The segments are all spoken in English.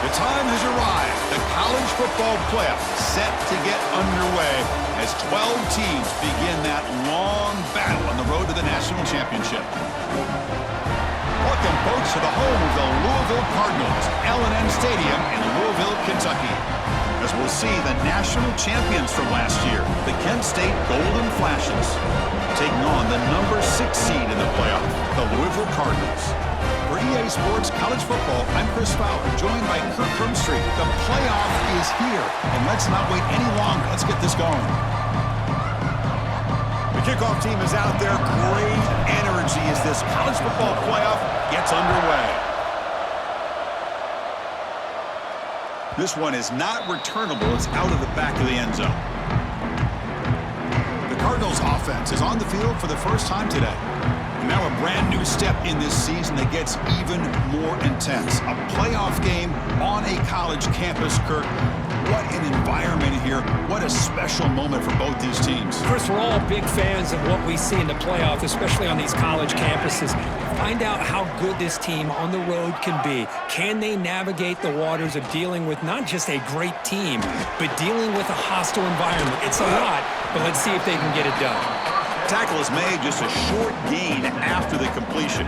The time has arrived. The college football playoff set to get underway as 12 teams begin that long battle on the road to the national championship. Welcome, folks, to the home of the Louisville Cardinals, L&N Stadium in Louisville, Kentucky. As we'll see the national champions from last year, the Kent State Golden Flashes, taking on the number 6 seed in the playoff, the Louisville Cardinals. For EA Sports College Football, I'm Chris Fowler, joined by Kirk Herbstreit. The playoff is here, and let's not wait any longer. Let's get this going. The kickoff team is out there. Great energy as this college football playoff gets underway. This one is not returnable. It's out of the back of the end zone. The Cardinals offense is on the field for the first time today. And now a brand new step in this season that gets even more intense. A playoff game on a college campus, Kirk. What an environment here. What a special moment for both these teams. Chris, we're all big fans of what we see in the playoff, especially on these college campuses. Find out how good this team on the road can be. Can they navigate the waters of dealing with not just a great team, but dealing with a hostile environment? It's a lot, but let's see if they can get it done. Tackle is made, just a short gain after the completion.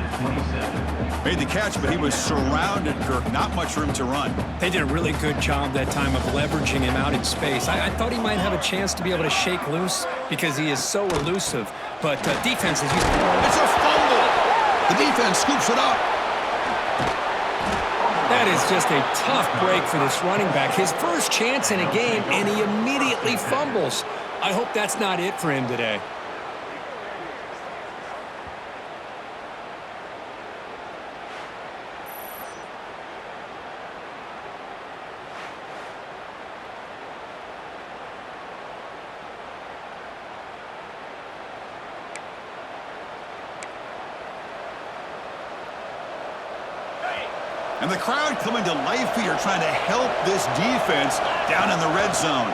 Made the catch, but he was surrounded, Kirk. Not much room to run. They did a really good job that time of leveraging him out in space. I thought he might have a chance to be able to shake loose because he is so elusive. But defense is... It's a fumble! The defense scoops it up. That is just a tough break for this running back. His first chance in a game, and he immediately fumbles. I hope that's not it for him today. And the crowd coming to life here, trying to help this defense down in the red zone.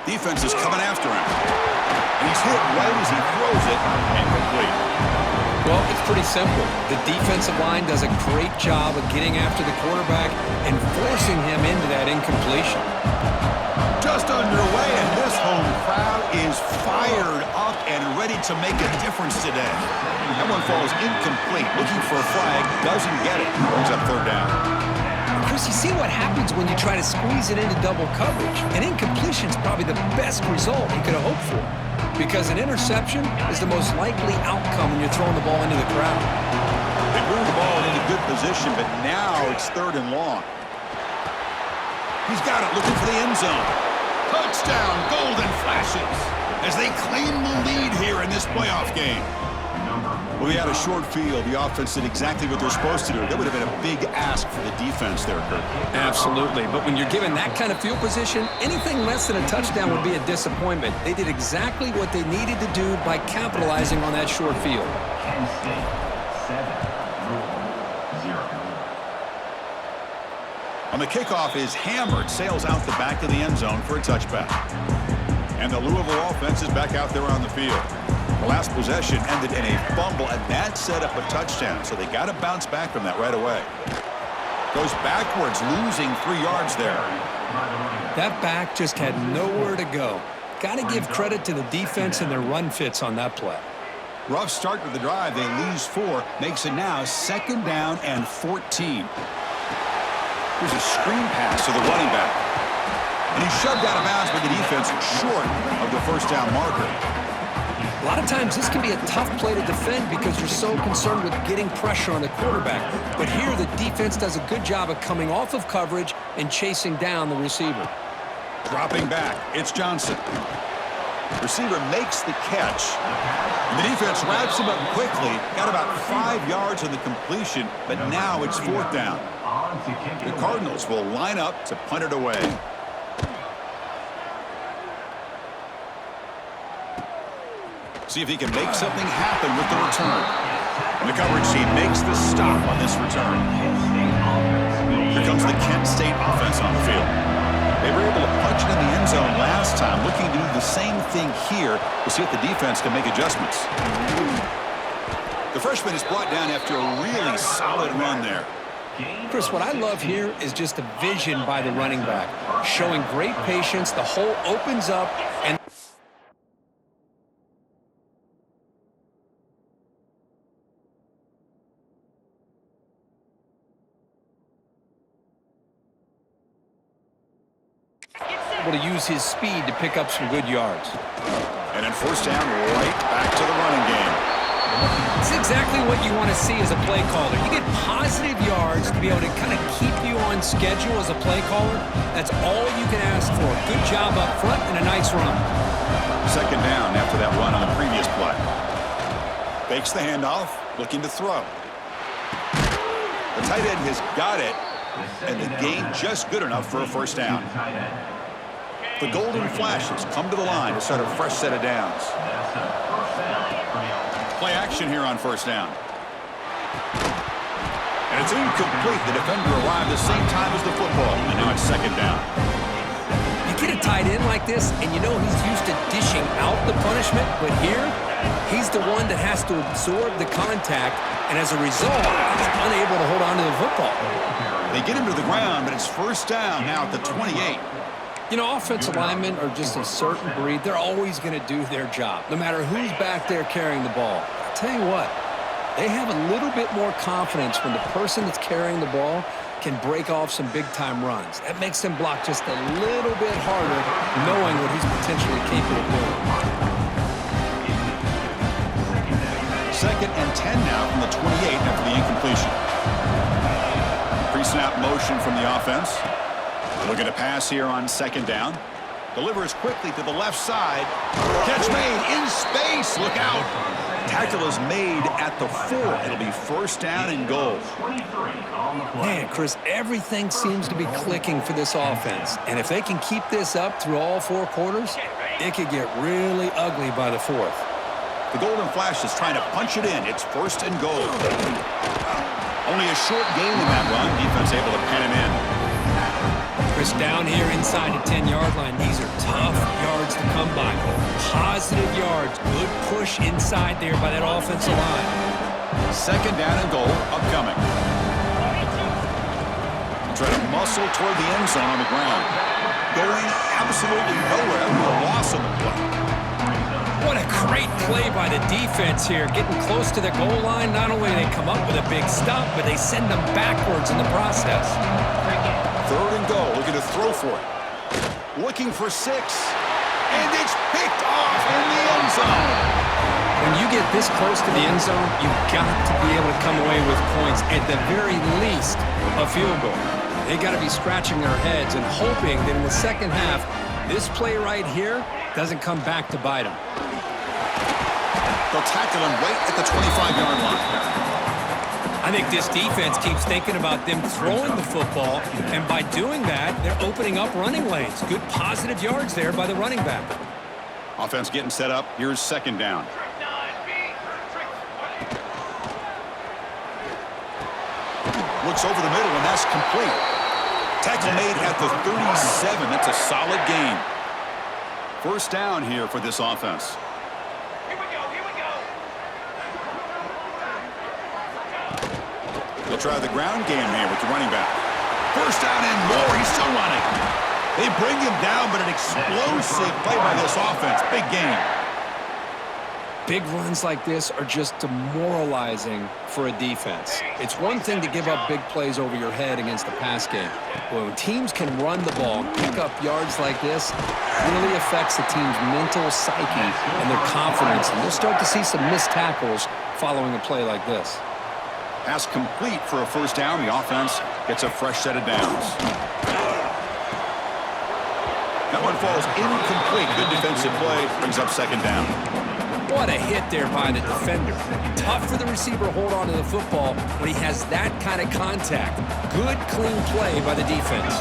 Defense is coming after him. And he's hit right as he throws it, incomplete. Well, it's pretty simple. The defensive line does a great job of getting after the quarterback and forcing him into that incompletion. Just underway, and this home crowd is fired up and ready to make a difference today. That one falls incomplete. Looking for a flag, doesn't get it. Brings up third down. Chris, you see what happens when you try to squeeze it into double coverage. An incompletion is probably the best result you could have hoped for, because an interception is the most likely outcome when you're throwing the ball into the crowd. They moved the ball into good position, but now it's third and long. He's got it, looking for the end zone. Touchdown, Golden Flashes, as they claim the lead here in this playoff game. Well, we had a short field. The offense did exactly what they're supposed to do. That would have been a big ask for the defense there, Kirk. Absolutely. But when you're given that kind of field position, anything less than a touchdown would be a disappointment. They did exactly what they needed to do by capitalizing on that short field. Kent State, 7, 0. On the kickoff is hammered, sails out the back of the end zone for a touchback. And the Louisville offense is back out there on the field. The last possession ended in a fumble, and that set up a touchdown, so they got to bounce back from that right away. Goes backwards, losing 3 yards there. That back just had nowhere to go. Got to give credit to the defense and their run fits on that play. Rough start to the drive. They lose 4. Makes it now 2nd down and 14. Here's a screen pass to the running back. And he's shoved out of bounds by the defense short of the first down marker. lot of times this can be a tough play to defend because you're so concerned with getting pressure on the quarterback. But here the defense does a good job of coming off of coverage and chasing down the receiver. Dropping back, it's Johnson. Receiver makes the catch. And the defense wraps him up quickly. Got about 5 yards on the completion, but now it's 4th down. The Cardinals will line up to punt it away. See if he can make something happen with the return. And the coverage team makes the stop on this return. Here comes the Kent State offense on the field. They were able to punch it in the end zone last time, looking to do the same thing here to see if the defense can make adjustments. The freshman is brought down after a really solid run there. Chris, what I love here is just a vision by the running back, showing great patience. The hole opens up, and able to use his speed to pick up some good yards. And then 1st down, right back to the running game. It's exactly what you want to see as a play caller. You get positive yards to be able to kind of keep you on schedule as a play caller. That's all you can ask for. Good job up front and a nice run. 2nd down after that run on the previous play. Fakes the handoff, looking to throw. The tight end has got it, and the gain just good enough for a 1st down. The Golden Flashes come to the line to start a fresh set of downs. Play action here on 1st down. And it's incomplete. The defender arrived the same time as the football, and now it's 2nd down. You get a tight end like this, and you know he's used to dishing out the punishment, but here, he's the one that has to absorb the contact, and as a result, he's unable to hold on to the football. They get him to the ground, but it's 1st down now at the 28. You know, offensive linemen are just a certain breed. They're always going to do their job, no matter who's back there carrying the ball. I'll tell you what, they have a little bit more confidence when the person that's carrying the ball can break off some big-time runs. That makes them block just a little bit harder, knowing what he's potentially capable of doing. 2nd and 10 now from the 28 after the incompletion. Pre-snap motion from the offense. Looking to pass here on 2nd down. Delivers quickly to the left side. Catch made in space. Look out. Tackle is made at the 4. It'll be 1st down and goal. Man, Chris, everything seems to be clicking for this offense. And if they can keep this up through all 4 quarters, it could get really ugly by the 4th. The Golden Flash is trying to punch it in. It's 1st and goal. Only a short gain in that run. Defense able to pen him in. Chris, down here inside the 10-yard line, these are tough yards to come by. Positive yards, good push inside there by that offensive line. 2nd down and goal, upcoming. Try to muscle toward the end zone on the ground. Going absolutely nowhere. A loss on the play. What a great play by the defense here. Getting close to the goal line, not only do they come up with a big stop, but they send them backwards in the process. 3rd and goal, looking to throw for it. Looking for 6. And it's picked off in the end zone. When you get this close to the end zone, you've got to be able to come away with points, at the very least, a field goal. They got to be scratching their heads and hoping that in the 2nd half, this play right here doesn't come back to bite them. They'll tackle him right at the 25-yard line. I think this defense keeps thinking about them throwing the football, and by doing that, they're opening up running lanes. Good positive yards there by the running back. Offense getting set up. Here's 2nd down. Looks over the middle, and that's complete. Tackle made at the 37. That's a solid gain. 1st down here for this offense. They'll try the ground game here with the running back. 1st down and more. He's still running. They bring him down, but an explosive play by this offense. Big gain. Big runs like this are just demoralizing for a defense. It's one thing to give up big plays over your head against the pass game. But when teams can run the ball, pick up yards like this, it really affects the team's mental psyche and their confidence. And you'll start to see some missed tackles following a play like this. Pass complete for a first down. The offense gets a fresh set of downs. That one falls incomplete. Good defensive play. Brings up second down. What a hit there by the defender. Tough for the receiver to hold on to the football when he has that kind of contact. Good, clean play by the defense.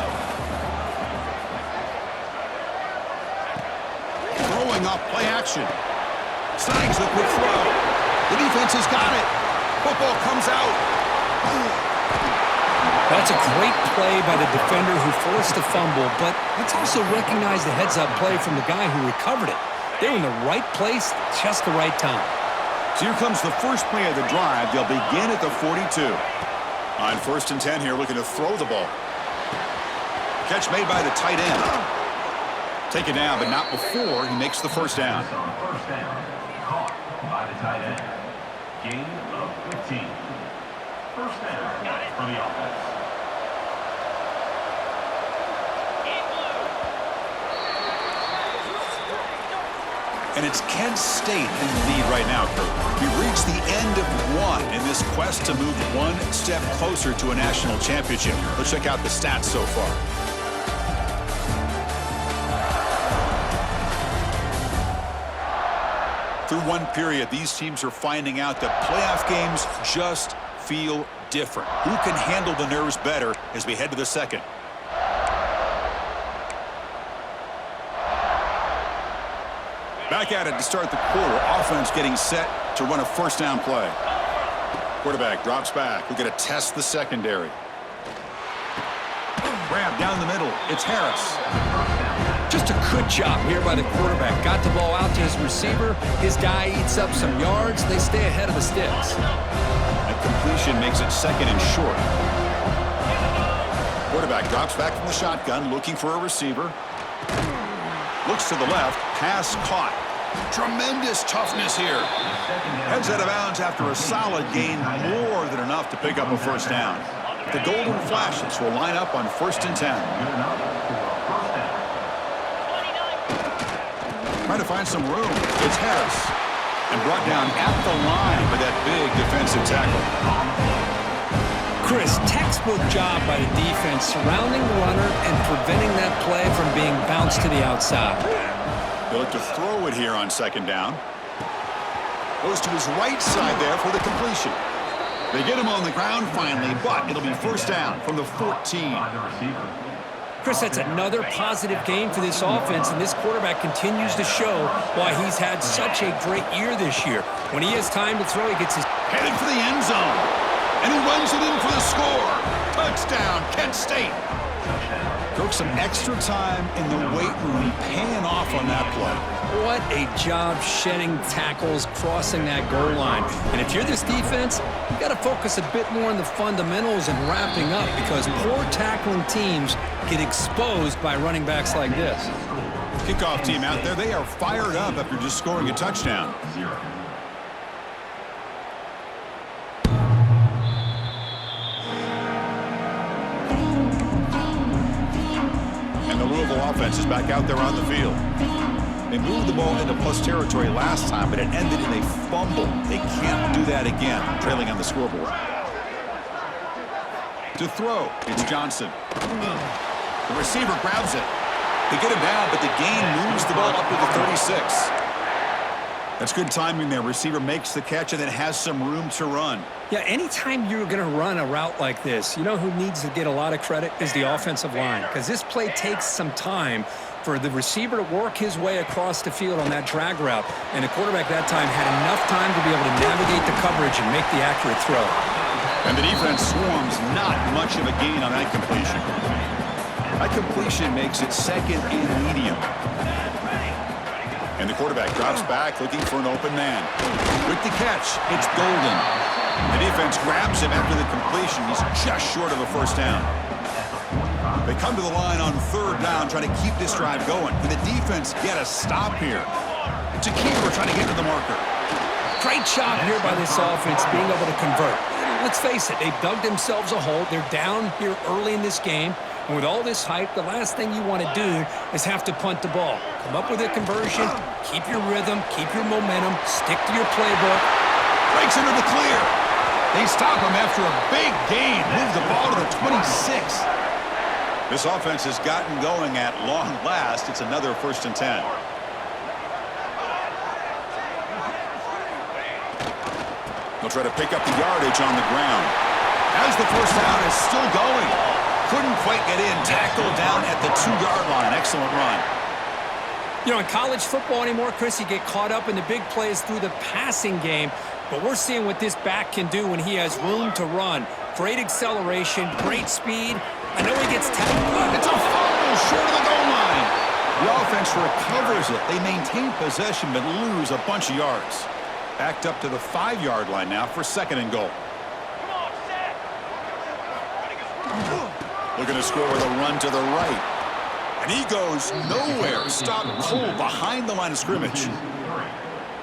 Throwing off play action. Snags the quick throw. The defense has got it. Football comes out. That's a great play by the defender who forced the fumble, but let's also recognize the heads-up play from the guy who recovered it. They're in the right place, just the right time. So here comes the first play of the drive. They'll begin at the 42. On 1st and 10 here, looking to throw the ball. Catch made by the tight end. Take it down, but not before he makes the first down. First down. Caught by the tight end. Gain of 15. First down for the offense. And it's Kent State in the lead right now, Kurt. We've reached the end of one in this quest to move one step closer to a national championship. Let's check out the stats so far. Through one period, these teams are finding out that playoff games just feel different. Who can handle the nerves better as we head to the second? Back at it to start the quarter. Offense getting set to run a first down play. Quarterback drops back. We're going to test the secondary. Grab down the middle. It's Harris. Just a good job here by the quarterback. Got the ball out to his receiver. His guy eats up some yards. They stay ahead of the sticks. That completion makes it second and short. Quarterback drops back from the shotgun, looking for a receiver. Looks to the left. Pass caught. Tremendous toughness here. Heads out of bounds after a solid gain, more than enough to pick up a first down. The Golden Flashes will line up on 1st and 10. Trying to find some room. It's Harris. And brought down at the line by that big defensive tackle. Chris, textbook job by the defense surrounding the runner and preventing that play from being bounced to the outside. They look to throw it here on second down. Goes to his right side there for the completion. They get him on the ground finally, but it'll be first down from the 14. Chris, that's another positive game for this offense, and this quarterback continues to show why he's had such a great year this year. When he has time to throw, he gets his... Headed for the end zone. And he runs it in for the score. Touchdown, Kent State. Took some extra time in the weight room, paying off on that play. What a job shedding tackles, crossing that goal line. And if you're this defense, you got to focus a bit more on the fundamentals and wrapping up, because poor tackling teams get exposed by running backs like this. Kickoff team out there, they are fired up after just scoring a touchdown. And the Louisville offense is back out there on the field. They moved the ball into plus territory last time, but it ended in a fumble. They can't do that again, trailing on the scoreboard. To throw, it's Johnson. The receiver grabs it. They get him down, but the gain moves the ball up to the 36. That's good timing there. Receiver makes the catch and then has some room to run. Yeah, anytime you're going to run a route like this, you know who needs to get a lot of credit is the offensive line, because this play takes some time for the receiver to work his way across the field on that drag route, and the quarterback that time had enough time to be able to navigate the coverage and make the accurate throw. And the defense swarms, not much of a gain on that completion. That completion makes it second and medium. And the quarterback drops back, looking for an open man. With the catch, it's Golden. The defense grabs him after the completion. He's just short of a first down. They come to the line on third down, trying to keep this drive going. Can the defense get a stop here? It's a keeper trying to get to the marker. Great job here by this offense being able to convert. Let's face it, they've dug themselves a hole. They're down here early in this game. And with all this hype, the last thing you want to do is have to punt the ball. Come up with a conversion, keep your rhythm, keep your momentum, stick to your playbook. Breaks into the clear. They stop him after a big gain. Move the ball to the 26. This offense has gotten going at long last. It's another 1st and 10. They'll try to pick up the yardage on the ground. As the 1st down is still going. Couldn't quite get in. Tackled down at the 2-yard line. Excellent run. You know, in college football anymore, Chris, you get caught up in the big plays through the passing game. But we're seeing what this back can do when he has room to run. Great acceleration, great speed. I know he gets tackled. It's a fumble short of the goal line. The offense recovers it. They maintain possession but lose a bunch of yards. Backed up to the 5-yard line now for 2nd and goal. Looking to score with a run to the right. And he goes nowhere. Stopped cold behind the line of scrimmage.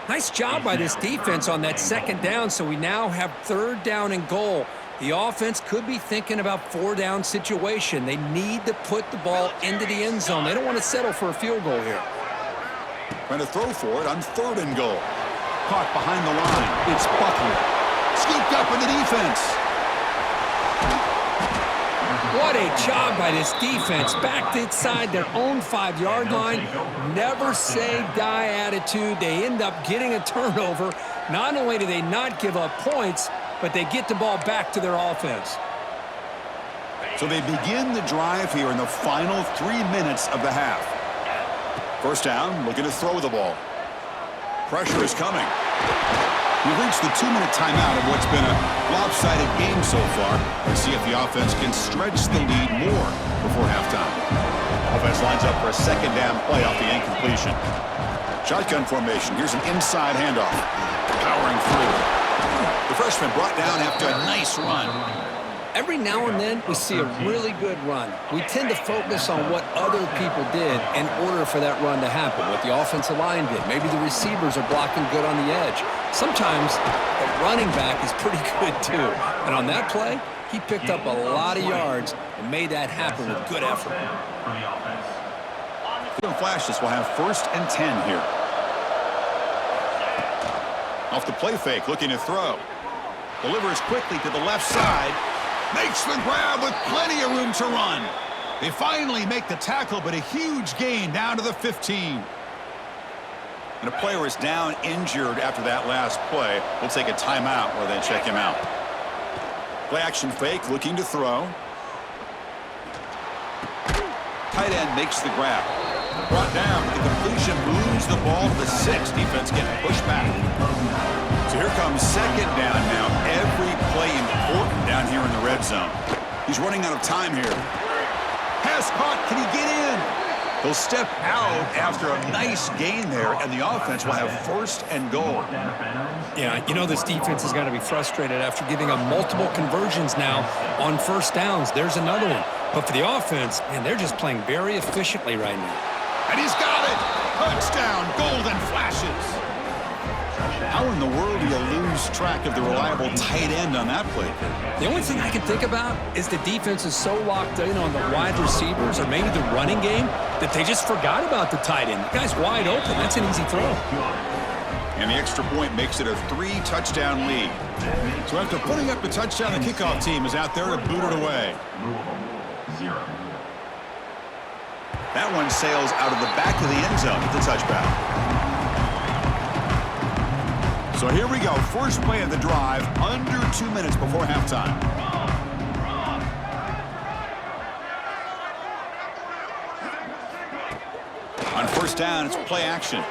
Nice job by this defense on that 2nd down, so we now have 3rd down and goal. The offense could be thinking about 4-down situation. They need to put the ball into the end zone. They don't want to settle for a field goal here. Trying to throw for it on 3rd and goal. Caught behind the line. It's Buckner. Scooped up in the defense. What a job by this defense. Backed inside their own 5-yard line. Never say die attitude. They end up getting a turnover. Not only do they not give up points, but they get the ball back to their offense. So they begin the drive here in the final 3 minutes of the half. 1st down, looking to throw the ball. Pressure is coming. We've reached the 2-minute timeout of what's been a lopsided game so far. Let's see if the offense can stretch the lead more before halftime. Offense lines up for a 2nd down play off the incompletion. Shotgun formation. Here's an inside handoff. Powering through. The freshman brought down after a nice run. Every now and then, we see a really good run. We tend to focus on what other people did in order for that run to happen, what the offensive line did. Maybe the receivers are blocking good on the edge. Sometimes the running back is pretty good, too. And on that play, he picked up a lot of yards and made that happen with good effort. Flashes will have 1st and 10 here. Off the play fake, looking to throw. Delivers quickly to the left side. Makes the grab with plenty of room to run. They finally make the tackle, but a huge gain down to the 15. And a player is down injured after that last play. We'll take a timeout while they check him out. Play action fake, looking to throw. Tight end makes the grab. Brought down, but the completion moves the ball to the 6. Defense getting pushed back. So here comes 2nd down now. Every play important down here in the red zone. He's running out of time here. Pass caught. Can he get in? He'll step out after a nice gain there, and the offense will have 1st and goal. Yeah, you know this defense has got to be frustrated after giving up multiple conversions now on 1st downs. There's another one. But for the offense, man, they're just playing very efficiently right now. And he's got it! Touchdown, Golden Flashes! How in the world do you lose track of the reliable tight end on that play? The only thing I can think about is the defense is so locked in on the wide receivers or maybe the running game that they just forgot about the tight end. The guy's wide open. That's an easy throw. And the extra point makes it a 3-touchdown lead. So after putting up the touchdown, the kickoff team is out there to boot it away. That one sails out of the back of the end zone with the touchback. So here we go. First play of the drive, under 2 minutes before halftime. On 1st down, it's play action.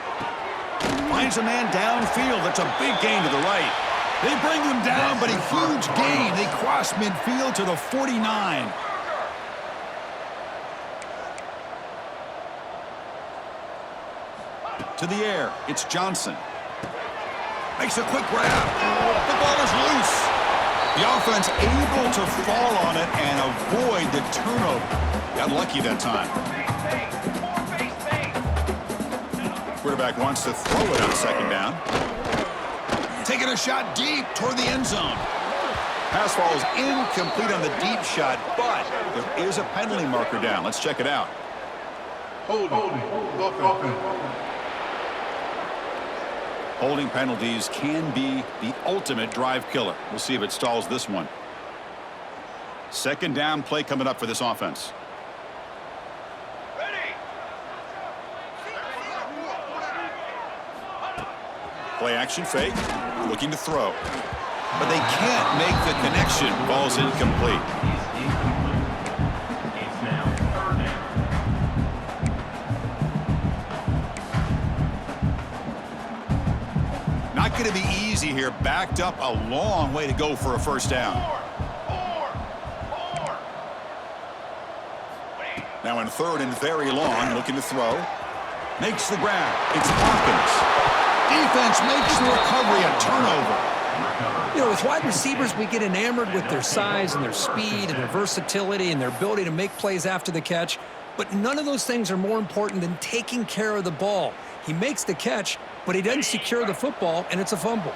Finds a man downfield. That's a big gain to the right. They bring him down, but a huge gain. They cross midfield to the 49. To the air, it's Johnson. Makes a quick grab. The ball is loose. The offense able to fall on it and avoid the turnover. Got lucky that time. Quarterback wants to throw it on 2nd down. Taking a shot deep toward the end zone. Pass falls incomplete on the deep shot, but there is a penalty marker down. Let's check it out. Holding penalties can be the ultimate drive killer. We'll see if it stalls this one. Second down play coming up for this offense. Play action fake, looking to throw. But they can't make the connection. Ball's incomplete. It's now third down. Not going to be easy here. Backed up a long way to go for a first down. Now in third and very long, looking to throw. Makes the grab. It's Hawkins. Defense makes the recovery a turnover. You know, with wide receivers, we get enamored with their size and their speed and their versatility and their ability to make plays after the catch. But none of those things are more important than taking care of the ball. He makes the catch, but he doesn't secure the football, and it's a fumble.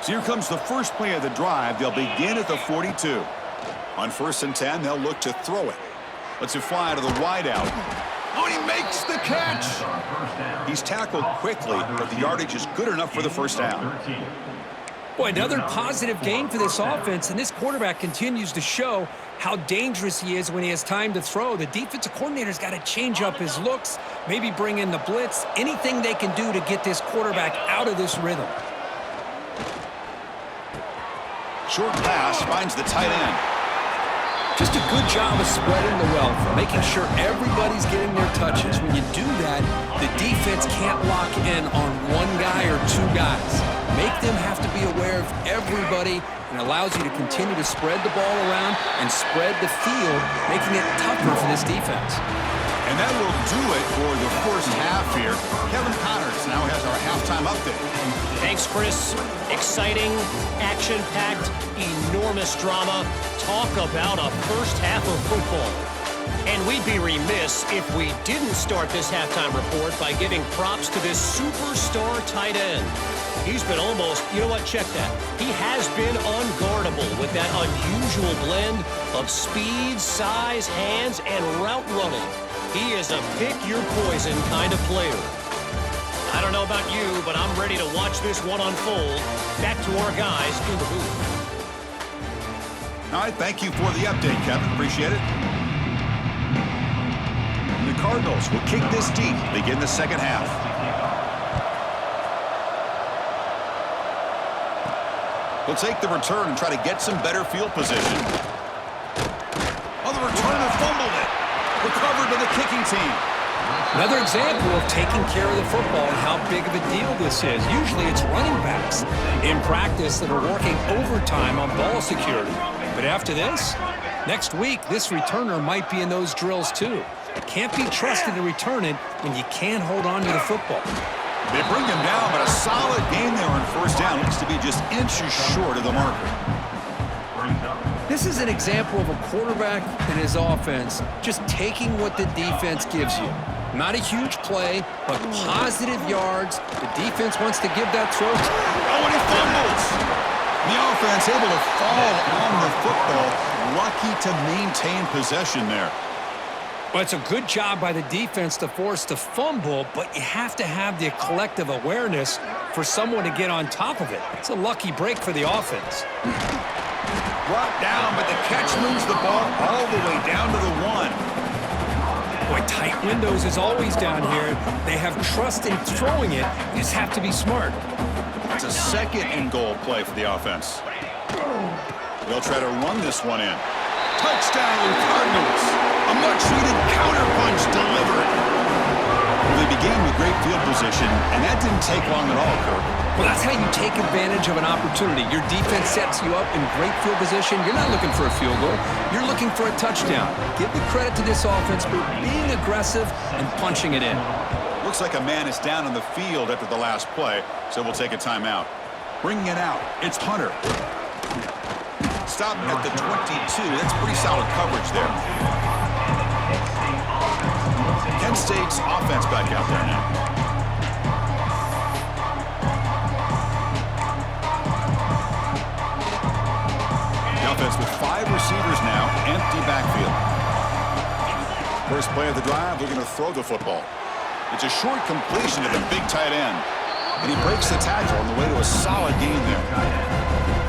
So here comes the first play of the drive. They'll begin at the 42. On 1st and 10, they'll look to throw it. Lets it fly to the wideout. Oh, he makes the catch! He's tackled quickly, but the yardage is good enough for the first down. Boy, another positive gain for this offense, and this quarterback continues to show how dangerous he is when he has time to throw. The defensive coordinator's got to change up his looks, maybe bring in the blitz, anything they can do to get this quarterback out of this rhythm. Short pass finds the tight end. Just a good job of spreading the wealth, making sure everybody's getting their touches. When you do that, the defense can't lock in on one guy or two guys. Make them have to be aware of everybody, and allows you to continue to spread the ball around and spread the field, making it tougher for this defense. And that will do it for the first half here. Kevin Connors now has our halftime update. Thanks, Chris. Exciting, action-packed, enormous drama. Talk about a first half of football. And we'd be remiss if we didn't start this halftime report by giving props to this superstar tight end. He's been almost, you know what, check that. He has been unguardable with that unusual blend of speed, size, hands, and route running. He is a pick-your-poison kind of player. I don't know about you, but I'm ready to watch this one unfold. Back to our guys in the booth. All right, thank you for the update, Kevin. Appreciate it. The Cardinals will kick this deep, begin the second half. They'll take the return and try to get some better field position. Oh, the returner fumbled it. Recovered by the kicking team. Another example of taking care of the football and how big of a deal this is. Usually it's running backs in practice that are working overtime on ball security. But after this, next week, this returner might be in those drills too. Can't be trusted to return it when you can't hold on to the football. They bring him down, but a solid game there on first down. Looks to be just inches short of the marker. This is an example of a quarterback and his offense just taking what the defense gives you. Not a huge play, but positive yards. The defense wants to give that throw. Oh, and he fumbles! The offense able to fall on the football. Lucky to maintain possession there. Well, it's a good job by the defense to force the fumble, but you have to have the collective awareness for someone to get on top of it. It's a lucky break for the offense. Brought down, but the catch moves the ball all the way down to the 1. Boy, tight windows is always down here. They have trust in throwing it. You just have to be smart. It's a second and goal play for the offense. They'll try to run this one in. Touchdown, Cardinals. A much-needed counterpunch delivered. Well, they began with great field position, and that didn't take long at all, Kirk. Well, that's how you take advantage of an opportunity. Your defense sets you up in great field position. You're not looking for a field goal. You're looking for a touchdown. Give the credit to this offense for being aggressive and punching it in. Looks like a man is down on the field after the last play, so we'll take a timeout. Bringing it out, it's Hunter. Stop at the 22. That's pretty solid coverage there. Kent State's offense back out there now. offense with 5 receivers now, empty backfield. First play of the drive, they're going to throw the football. It's a short completion to the big tight end. And he breaks the tackle on the way to a solid gain there.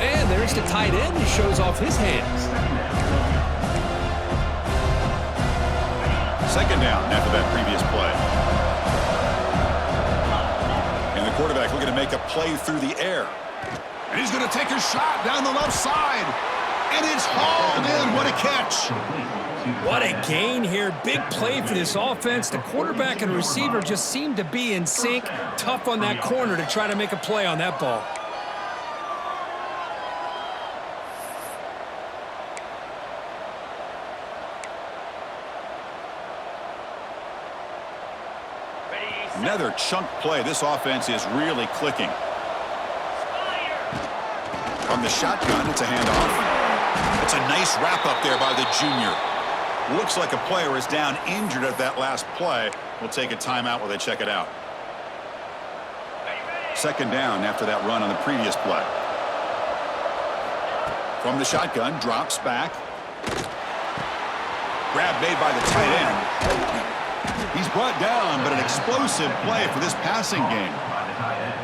And there's the tight end who shows off his hands. Second down after that previous play. And the quarterback looking to make a play through the air. And he's going to take a shot down the left side. And it's hauled in. What a catch. What a gain here. Big play for this offense. The quarterback and receiver just seem to be in sync. Tough on that corner to try to make a play on that ball. Another chunk play. This offense is really clicking. From the shotgun, it's a handoff. It's a nice wrap up there by the junior. Looks like a player is down injured at that last play. We'll take a timeout while they check it out. Second down after that run on the previous play. From the shotgun, drops back. Grab made by the tight end. He's brought down, but an explosive play for this passing game.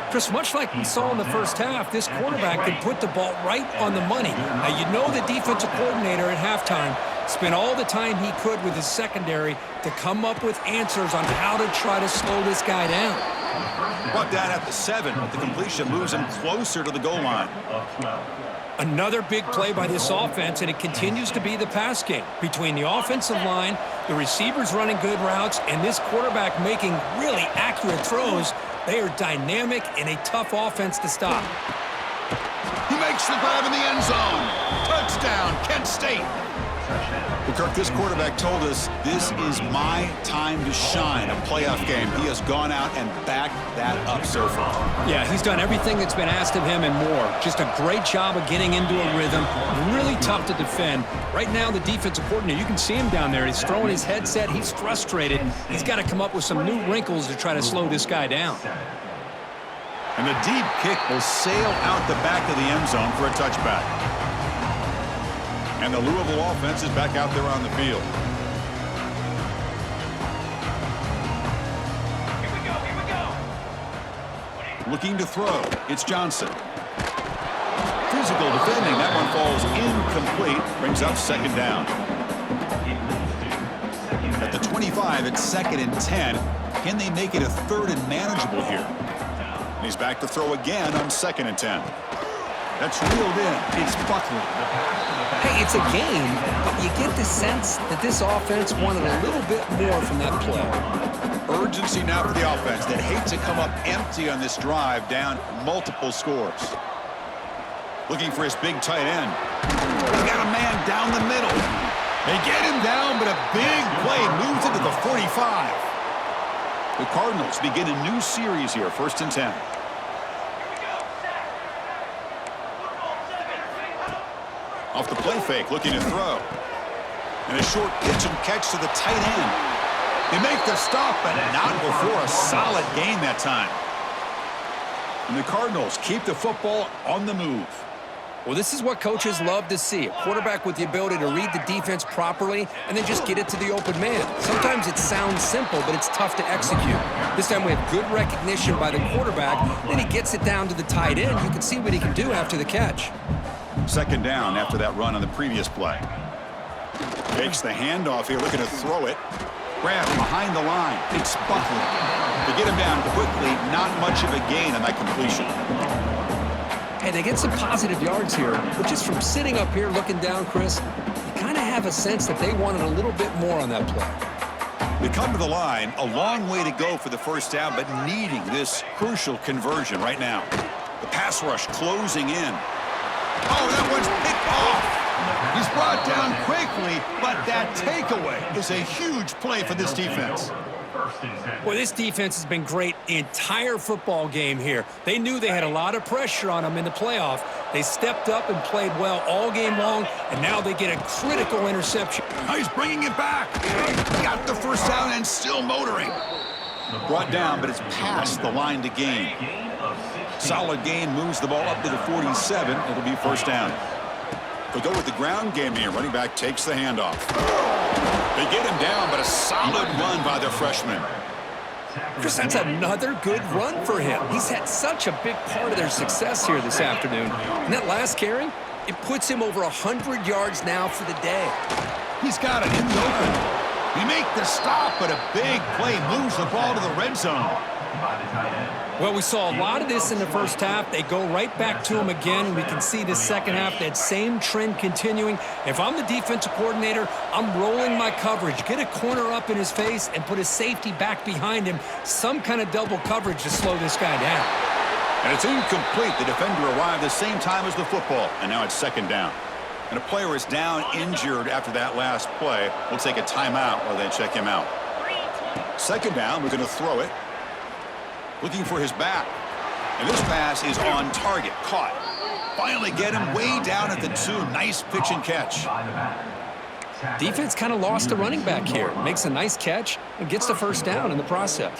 Chris, much like we saw in the first half, this quarterback can put the ball right on the money. Now, you know the defensive coordinator at halftime spent all the time he could with his secondary to come up with answers on how to try to slow this guy down. Brought down at the 7, but the completion moves him closer to the goal line. Another big play by this offense, and it continues to be the pass game. Between the offensive line, the receivers running good routes, and this quarterback making really accurate throws, they are dynamic and a tough offense to stop. He makes the grab in the end zone. Touchdown, Kent State. Well, Kirk, this quarterback told us this is my time to shine, a playoff game. He has gone out and backed that up so far. Yeah, he's done everything that's been asked of him and more. Just a great job of getting into a rhythm. Really tough to defend. Right now, the defensive coordinator, you can see him down there. He's throwing his headset. He's frustrated. He's got to come up with some new wrinkles to try to slow this guy down. And the deep kick will sail out the back of the end zone for a touchback. And the Louisville offense is back out there on the field. Here we go. Looking to throw. It's Johnson. Physical defending. That one falls incomplete. Brings up second down. At the 25, it's 2nd and 10. Can they make it a 3rd and manageable here? And he's back to throw again on 2nd and 10. That's reeled in. It's Buckley. Hey, it's a game, but you get the sense that this offense wanted a little bit more from that play. Urgency now for the offense that hates to come up empty on this drive, down multiple scores. Looking for his big tight end. They got a man down the middle. They get him down, but a big play moves into the 45. The Cardinals begin a new series here, 1st and 10. Off the play fake, looking to throw. And a short pitch and catch to the tight end. They make the stop, but not before a solid gain that time. And the Cardinals keep the football on the move. Well, this is what coaches love to see. A quarterback with the ability to read the defense properly and then just get it to the open man. Sometimes it sounds simple, but it's tough to execute. This time we have good recognition by the quarterback. Then he gets it down to the tight end. You can see what he can do after the catch. Second down after that run on the previous play. Takes the handoff here, looking to throw it. Grab behind the line. It's Buckley. To get him down quickly, not much of a gain on that completion. Hey, they get some positive yards here, but just from sitting up here looking down, Chris, you kind of have a sense that they wanted a little bit more on that play. They come to the line, a long way to go for the first down, but needing this crucial conversion right now. The pass rush closing in. Oh, that one's picked off. He's brought down quickly, but that takeaway is a huge play for this defense. Well, this defense has been great the entire football game here. They knew they had a lot of pressure on them in the playoff. They stepped up and played well all game long, and now they get a critical interception. Oh, he's bringing it back. Got the first down and still motoring. Brought down, but it's past the line to gain. Solid gain moves the ball up to the 47. It'll be first down. They'll go with the ground game here. Running back takes the handoff. They get him down, but a solid run by the freshman. Chris, that's another good run for him. He's had such a big part of their success here this afternoon. And that last carry, it puts him over 100 yards now for the day. He's got it in the open. He make the stop, but a big play moves the ball to the red zone. Well, we saw a lot of this in the first half. They go right back to him again. We can see the second half, that same trend continuing. If I'm the defensive coordinator, I'm rolling my coverage. Get a corner up in his face and put a safety back behind him. Some kind of double coverage to slow this guy down. And it's incomplete. The defender arrived the same time as the football, and now it's second down. And a player is down injured after that last play. We'll take a timeout while they check him out. Second down, we're going to throw it. Looking for his back. And this pass is on target. Caught. Finally get him way down at the 2. Nice pitch and catch. Defense kind of lost a running back here. Makes a nice catch and gets the first down in the process.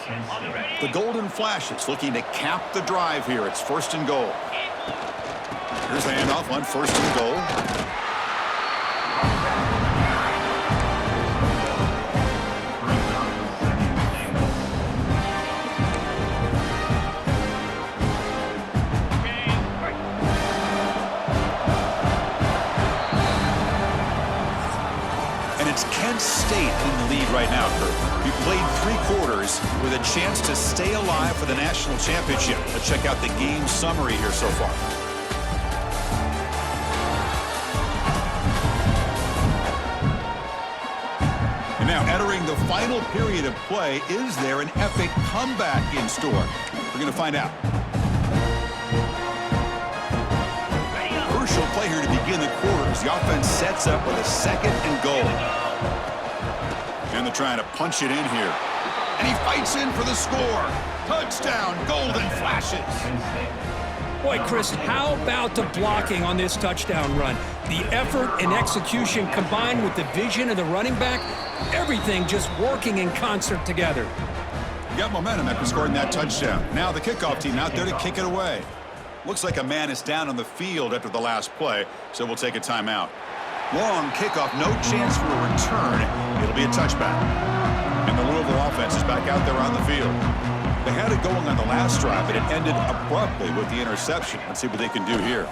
The Golden Flashes looking to cap the drive here. It's first and goal. Here's the handoff on first and goal. It's Kent State in the lead right now, Kurt. We played 3 quarters with a chance to stay alive for the national championship. Let's check out the game summary here so far. And now entering the final period of play, is there an epic comeback in store? We're going to find out. Crucial play here to begin the quarter as the offense sets up with a second and goal. And they're trying to punch it in here. And he fights in for the score. Touchdown, Golden Flashes. Boy, Chris, how about the blocking on this touchdown run? The effort and execution combined with the vision of the running back, everything just working in concert together. You got momentum after scoring that touchdown. Now the kickoff team out there to kick it away. Looks like a man is down on the field after the last play, so we'll take a timeout. Long kickoff, no chance for a return. It'll be a touchback. And the Louisville offense is back out there on the field. They had it going on the last drive, but it ended abruptly with the interception. Let's see what they can do here.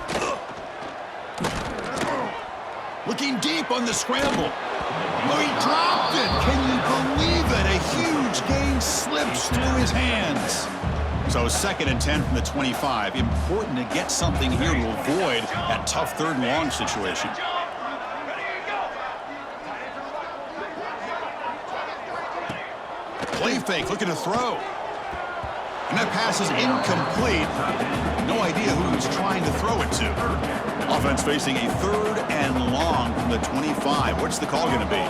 Looking deep on the scramble. Oh, he dropped it. Can you believe it? A huge gain slips through his hands. So second and 10 from the 25. Important to get something here to avoid that tough third and long situation. Play fake, looking to throw. And that pass is incomplete. No idea who he was trying to throw it to. Offense facing a third and long from the 25. What's the call going to be?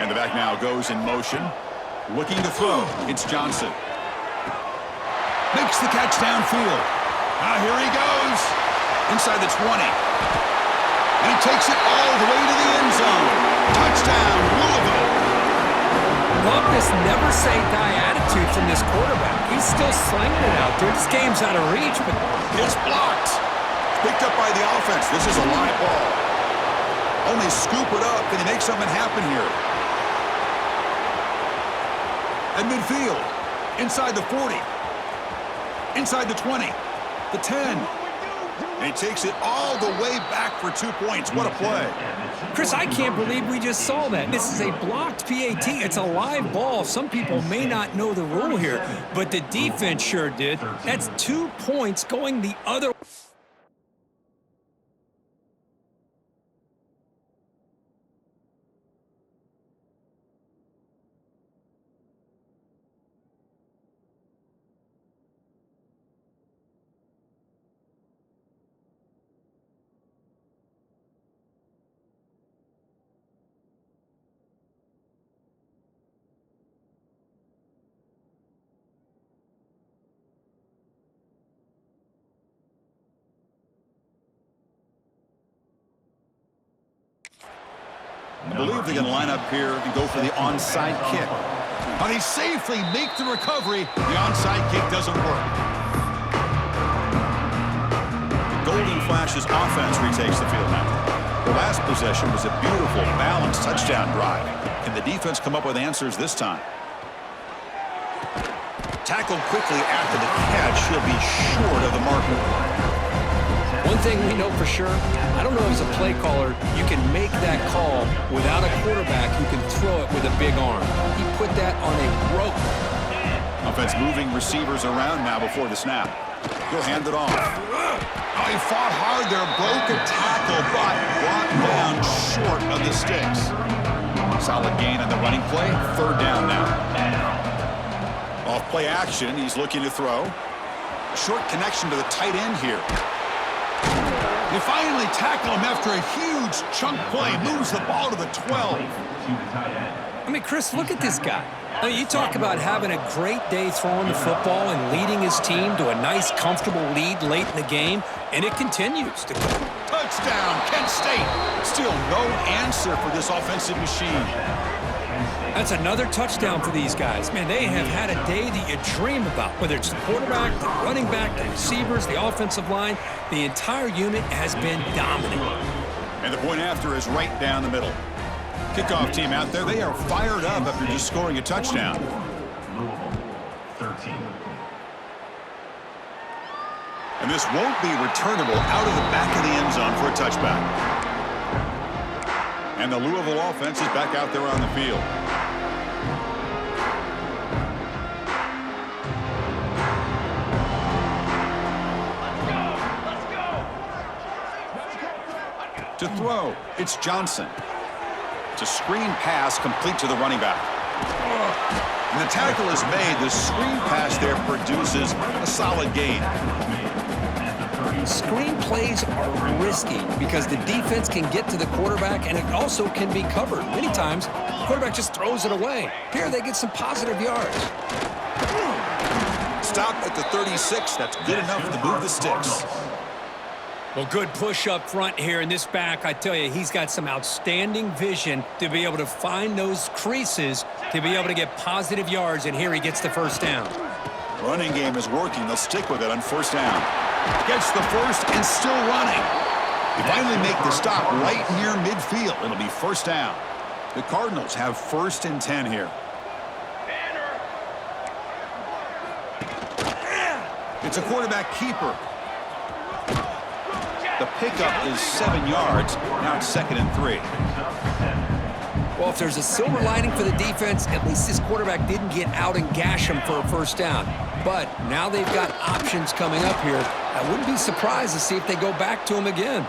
And the back now goes in motion. Looking to throw. It's Johnson. Makes the catch downfield. Here he goes. Inside the 20. And he takes it all the way to the end zone. Touchdown, Louisville. Love this never-say-die attitude from this quarterback. He's still slinging it out there. This game's out of reach, but it's blocked. Picked up by the offense. This is a live ball. Only scoop it up. Can he make something happen here? At midfield. Inside the 40. Inside the 20. The 10. And he takes it all the way back for 2 points. What a play. Chris, I can't believe we just saw that. This is a blocked PAT. It's a live ball. Some people may not know the rule here, but the defense sure did. That's 2 points going the other way. I believe they're going to line up here and go for the onside kick. But he safely makes the recovery. The onside kick doesn't work. The Golden Flash Flashes offense retakes the field now. The last possession was a beautiful, balanced touchdown drive. Can the defense come up with answers this time? Tackled quickly after the catch. He'll be short of the marker. One thing we know for sure, I don't know as a play caller, you can make that call without a quarterback who can throw it with a big arm. He put that on a rope. Offense moving receivers around now before the snap. He'll hand it off. Oh, he fought hard there, broke a tackle, but brought down short of the sticks. Solid gain on the running play. Third down now. Off play action, he's looking to throw. Short connection to the tight end here. They finally tackle him after a huge chunk play. Moves the ball to the 12. I mean, Chris, look at this guy. I mean, you talk about having a great day throwing the football and leading his team to a nice, comfortable lead late in the game, and it continues to go. Touchdown, Kent State. Still no answer for this offensive machine. That's another touchdown for these guys. Man, they have had a day that you dream about, whether it's the quarterback, the running back, the receivers, the offensive line. The entire unit has been dominant. And the point after is right down the middle. Kickoff team out there, they are fired up after just scoring a touchdown. Louisville, 13. And this won't be returnable out of the back of the end zone for a touchback. And the Louisville offense is back out there on the field. To throw, it's Johnson. It's a screen pass complete to the running back. And the tackle is made. The screen pass there produces a solid gain. Screen plays are risky because the defense can get to the quarterback and it also can be covered. Many times, the quarterback just throws it away. Here they get some positive yards. Stop at the 36. That's good enough to move the sticks. Well, good push up front here in this back. I tell you, he's got some outstanding vision to be able to find those creases to be able to get positive yards, and here he gets the first down. Running game is working. They'll stick with it on first down. Gets the first and still running. They finally make the stop right near midfield. It'll be first down. The Cardinals have 1st and 10 here. It's a quarterback keeper. The pickup is 7 yards. Now it's 2nd and 3. Well, if there's a silver lining for the defense, at least this quarterback didn't get out and gash him for a first down. But now they've got options coming up here. I wouldn't be surprised to see if they go back to him again.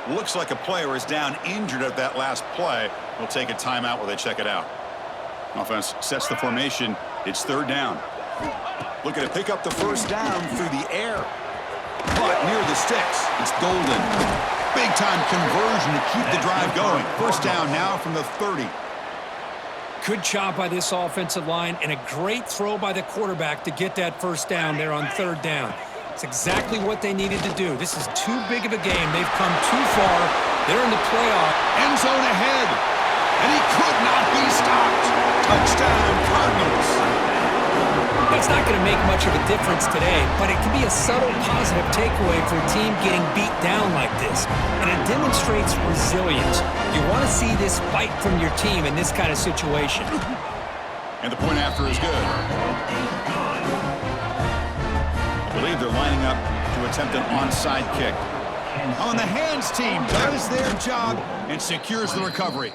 Looks like a player is down injured at that last play. We'll take a timeout while they check it out. Offense sets the formation. It's 3rd down. Looking to pick up the first down through the air. But near the sticks, it's Golden. Big-time conversion to keep the drive going. First down now from the 30. Good job by this offensive line and a great throw by the quarterback to get that first down there on 3rd down. It's exactly what they needed to do. This is too big of a game. They've come too far. They're in the playoff. End zone ahead. And he could not be stopped. Touchdown, Cardinals. That's not going to make much of a difference today, but it can be a subtle positive takeaway for a team getting beat down like this. And it demonstrates resilience. You want to see this fight from your team in this kind of situation. And the point after is good. I believe they're lining up to attempt an onside kick. On the hands team does their job and secures the recovery.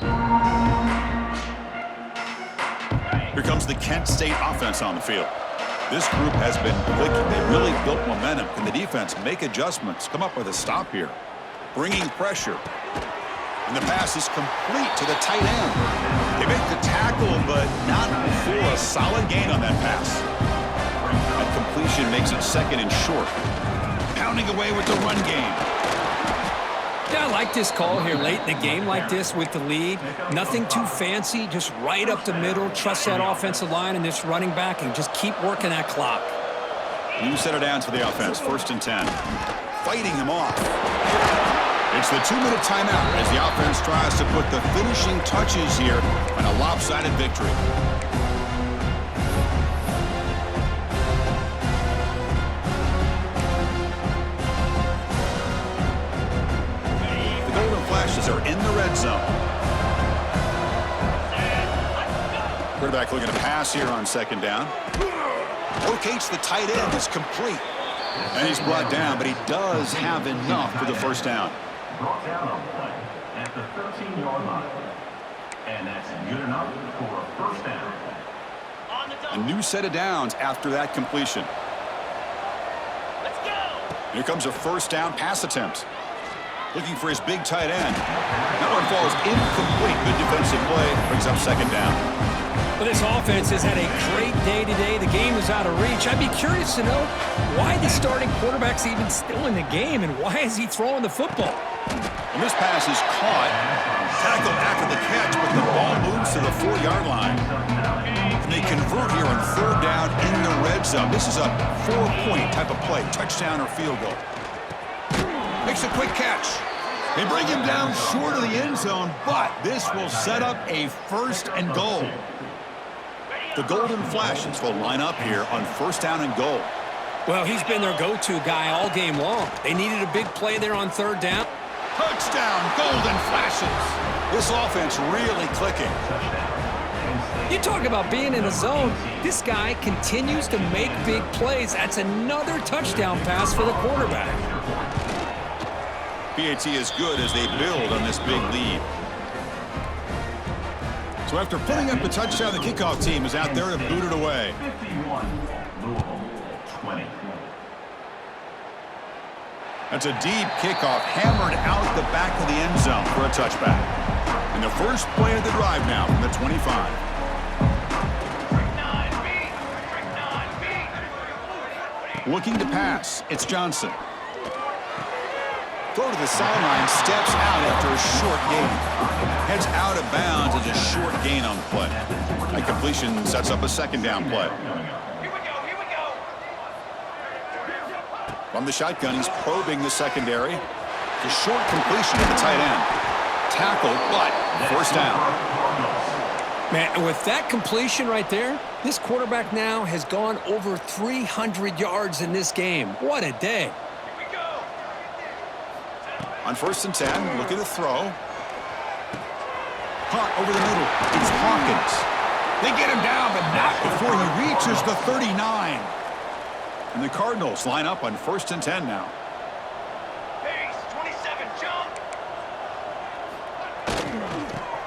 Here comes the Kent State offense on the field. This group has been clicking. They really built momentum. Can the defense make adjustments, come up with a stop here? Bringing pressure. And the pass is complete to the tight end. They make the tackle, but not before a solid gain on that pass. That completion makes it 2nd and short. Pounding away with the run game. Yeah, I like this call here late in the game like this with the lead. Nothing too fancy, just right up the middle. Trust that offensive line and this running back and just keep working that clock. You set it down to the offense, 1st and 10. Fighting him off. It's the 2-minute timeout as the offense tries to put the finishing touches here on a lopsided victory. zone. Quarterback looking to pass here on second down. Locates the tight end. Is complete. And he's brought down, but he does have enough for the first down. Brought down on play at the 13-yard line. And that's good enough for a first down. A new set of downs after that completion. Let's go. Here comes a first down pass attempt. Looking for his big tight end. That one falls incomplete. Good defensive play. Brings up second down. Well, this offense has had a great day today. The game is out of reach. I'd be curious to know why the starting quarterback's even still in the game, and why is he throwing the football? And this pass is caught. Tackled after the catch, but the ball moves to the 4-yard line. And they convert here on third down in the red zone. This is a 4-point type of play, touchdown or field goal. Makes a quick catch. They bring him down short of the end zone, but this will set up a first and goal. The Golden Flashes will line up here on first down and goal. Well, he's been their go-to guy all game long. They needed a big play there on third down. Touchdown, Golden Flashes. This offense really clicking. You talk about being in a zone. This guy continues to make big plays. That's another touchdown pass for the quarterback. PAT is good as they build on this big lead. So after putting up the touchdown, the kickoff team is out there to boot it away. 51, Louisville 20. That's a deep kickoff, hammered out the back of the end zone for a touchback. And the first play of the drive now from the 25. Looking to pass, it's Johnson. Throw to the sideline, steps out after a short gain. Heads out of bounds as a short gain on the play. That completion sets up a second down play. From the shotgun, he's probing the secondary. The short completion to the tight end. Tackled, but first down. Man, with that completion right there, this quarterback now has gone over 300 yards in this game. What a day. On first and 10, looking to throw. Caught over the middle. It's Hawkins. They get him down, but not before he reaches the 39. And the Cardinals line up on first and 10 now. Pace, 27, jump.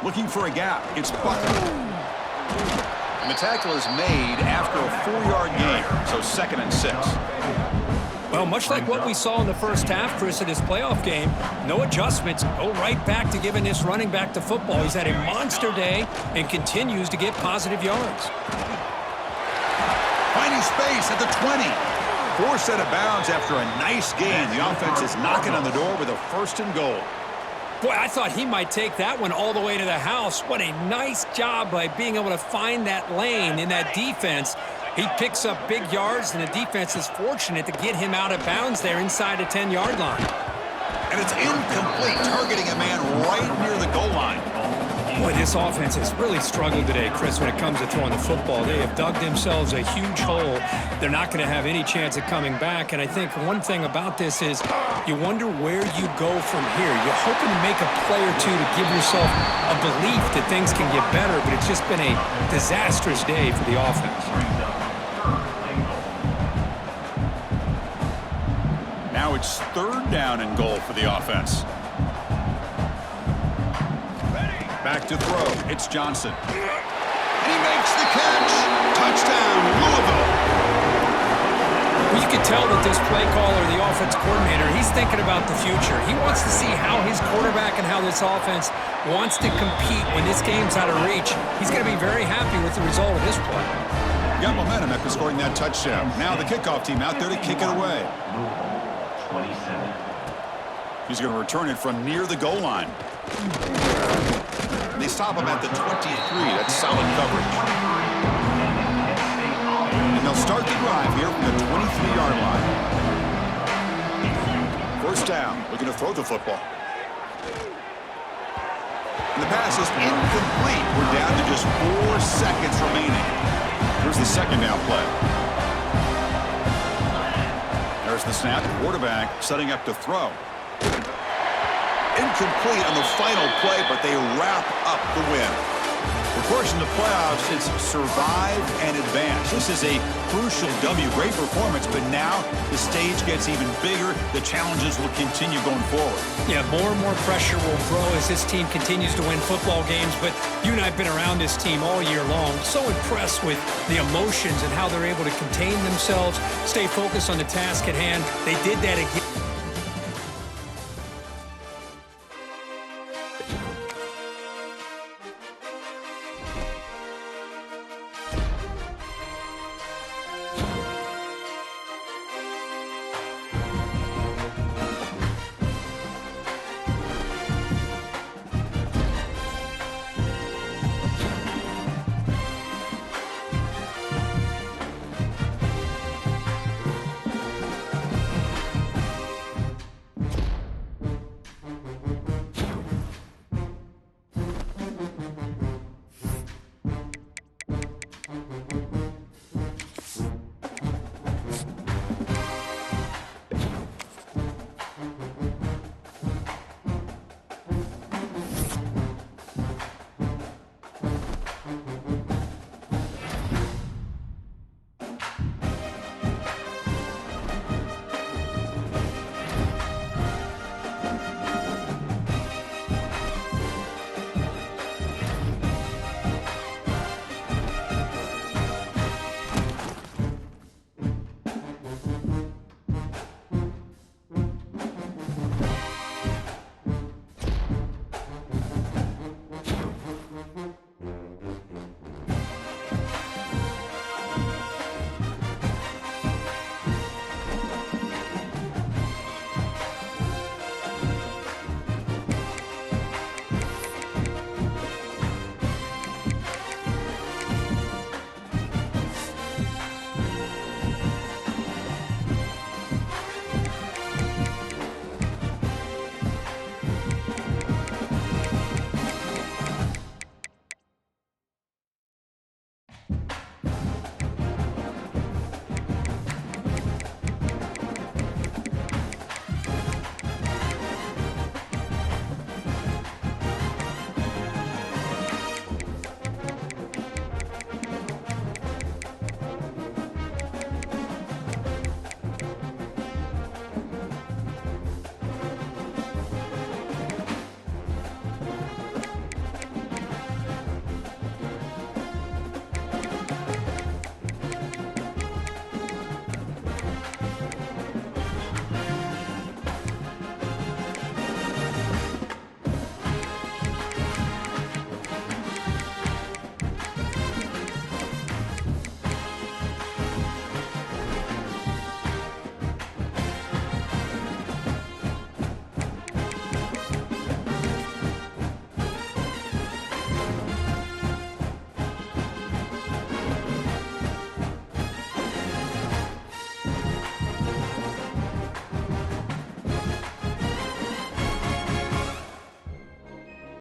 Looking for a gap. It's Buckner. And the tackle is made after a 4-yard gain, so second and 6. Well, much like what we saw in the first half, Chris, of this playoff game, no adjustments. Go right back to giving this running back the football. He's had a monster day and continues to get positive yards. Finding space at the 20. 4 set of bounds after a nice gain. The offense is knocking on the door with a first and goal. Boy, I thought he might take that one all the way to the house. What a nice job by being able to find that lane in that defense. He picks up big yards, and the defense is fortunate to get him out of bounds there inside the 10-yard line. And it's incomplete, targeting a man right near the goal line. Boy, this offense has really struggled today, Chris, when it comes to throwing the football. They have dug themselves a huge hole. They're not going to have any chance of coming back. And I think one thing about this is you wonder where you go from here. You're hoping to make a play or two to give yourself a belief that things can get better, but it's just been a disastrous day for the offense. Now it's third down and goal for the offense. Back to throw. It's Johnson. And he makes the catch. Touchdown, Louisville. Well, you can tell that this play caller, the offense coordinator, he's thinking about the future. He wants to see how his quarterback and how this offense wants to compete when this game's out of reach. He's going to be very happy with the result of this play. Got momentum after scoring that touchdown. Now the kickoff team out there to kick it away. 27. He's going to return it from near the goal line. They stop him at the 23. That's solid coverage. And they'll start the drive here from the 23-yard line. First down. Looking to throw the football. And the pass is incomplete. We're down to just 4 seconds remaining. Here's the second down play. There's the snap. Quarterback setting up to throw. incomplete on the final play, but they wrap up the win. Of course, in the playoffs, it's survive and advance. This is a crucial W. Great performance, but now the stage gets even bigger. The challenges will continue going forward. Yeah, more and more pressure will grow as this team continues to win football games, but you and I have been around this team all year long. So impressed with the emotions and how they're able to contain themselves, stay focused on the task at hand. They did that again.